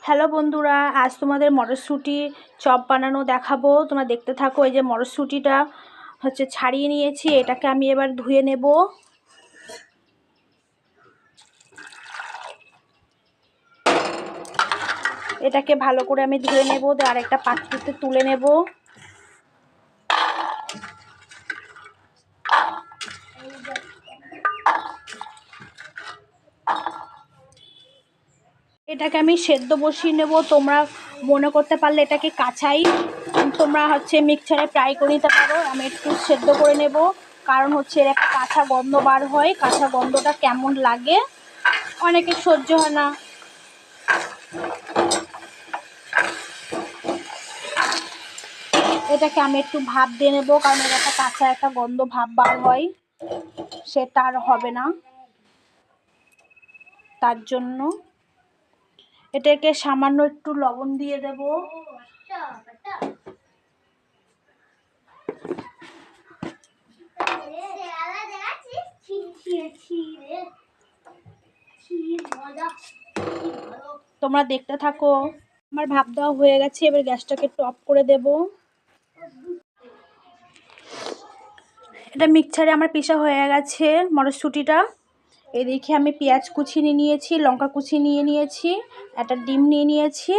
Hello বন্ধুরা, আজ তোমাদের মটরশুঁটি চপ বানানো দেখাবো। তোমরা দেখতে থাকো। এই যে মটরশুঁটিটা ছাড়িয়ে নিয়েছি, এটাকে আমি এবার ধুয়ে নেব। এটাকে ভালো করে আমি ধুয়ে নেব, আর একটা পাত্রতে তুলে নেব। এটাকে আমি সেদ্ধ বসিয়ে নেব। তোমরা মনে করতে পারলে এটাকে কাঁচাই তোমরা মিক্সচারে ফ্রাই করে নিতে পারো। আমি একটু সেদ্ধ করে নেব, কারণ এর একটা কাঁচা গন্ধ বার হয়। কাঁচা গন্ধটা কেমন লাগে অনেকের সহ্য হয় না। এটাকে আমি একটু ভাপ দিয়ে নেব, কারণ এর একটা কাঁচা একটা গন্ধ ভাপ বার হয়, সেটা আর হবে না। তার জন্য এটাকে সামান্য একটু লবণ দিয়ে দেব। তোমরা দেখতে থাকো। আমার ভাপ দেওয়া হয়ে গেছে, এবার গ্যাসটাকে একটু অফ করে দেব। এটা মিক্সচারে আমার পিষা হয়ে গেছে মটরশুঁটিটা। এদিকে আমি পেঁয়াজ কুচি নিয়ে নিয়েছি, লঙ্কা কুচি নিয়ে নিয়েছি, একটা ডিম নিয়ে নিয়েছি,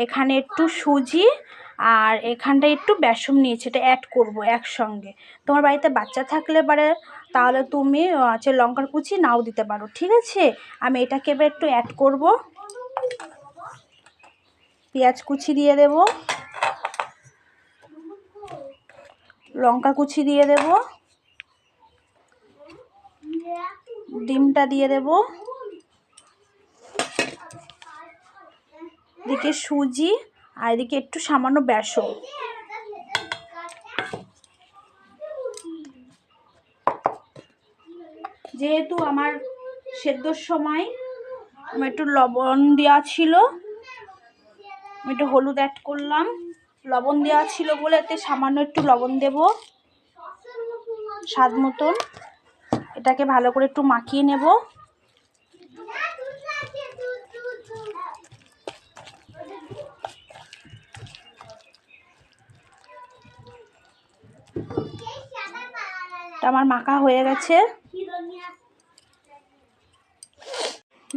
এখানে একটু সুজি আর এখানটায় একটু বেসন নিয়েছি। এটা অ্যাড করব একসঙ্গে। তোমার বাড়িতে বাচ্চা থাকলে পারে তাহলে তুমি লঙ্কার কুচি নাও দিতে পারো, ঠিক আছে। আমি এটাকে এবার একটু অ্যাড করব। পেঁয়াজ কুচি দিয়ে দেব, লঙ্কা কুচি দিয়ে দেব, ডিমটা দিয়ে দেব, এদিকে সুজি আর এদিকে একটু সামান্য বেসন। যেহেতু আমার সেদ্ধর সময় আমার একটু লবণ দেওয়া ছিল, আমি একটু হলুদ অ্যাড করলাম। লবণ দেওয়া ছিল বলে এতে সামান্য একটু লবণ দেব, স্বাদ মতন। এটাকে ভালো করে একটু মাখিয়ে নেব। আমার মাখা হয়ে গেছে।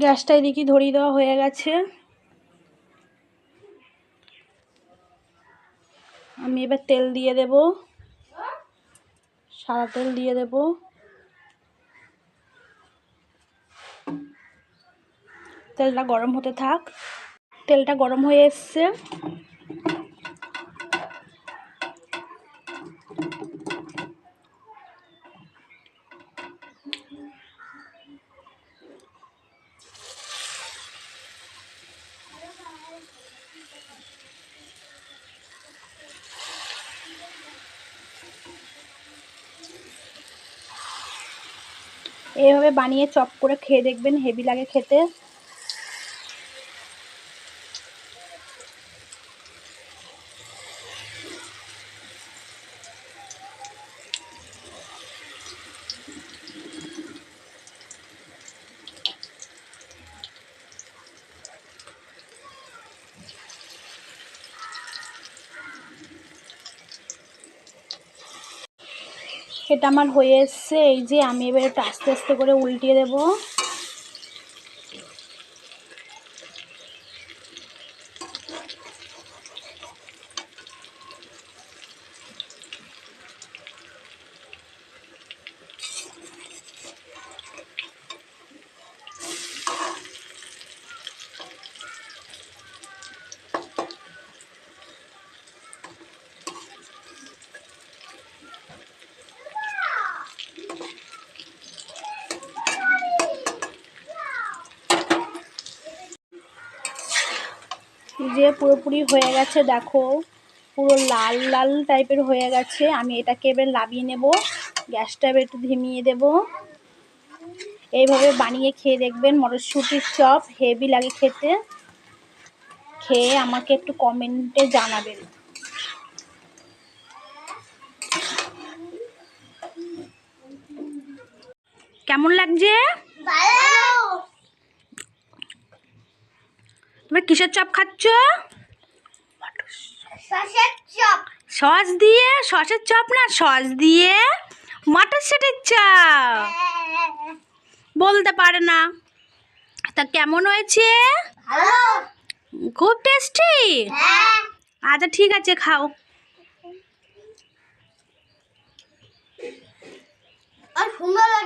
গ্যাসটা এদিকে ধরিয়ে দেওয়া হয়ে গেছে। আমি এবার তেল দিয়ে দেব, সাদা তেল দিয়ে দেব। তেলটা গরম হতে থাক। তেলটা গরম হয়ে এসছে। এইভাবে বানিয়ে চপ করে খেয়ে দেখবেন, হেভি লাগে খেতে। এটা আমার হয়ে এসছে। এই যে আমি এবার একটু আস্তে আস্তে করে উল্টিয়ে দেব। যে পুরোপুরি হয়ে গেছে, দেখো পুরো লাল লাল টাইপের হয়ে গেছে। আমি এটাকে এবার নামিয়ে নেব। গ্যাসটা এবার একটু ধিমিয়ে দেব। এইভাবে বানিয়ে খেয়ে দেখবেন, মটরশুঁটির চপ হেভি লাগে খেতে। খেয়ে আমাকে একটু কমেন্টে জানাবেন কেমন লাগছে। তুমি কিসের চপ খাচ্ছ? সসের চপ। সস দিয়ে? সসের চপ না, সস দিয়ে মটরশুঁটির চপ। বলতে পারে না। তা কেমন হয়েছে? ভালো। খুব টেস্টি। হ্যাঁ। আচ্ছা ঠিক আছে, খাও। আর সুন্দর লাগে।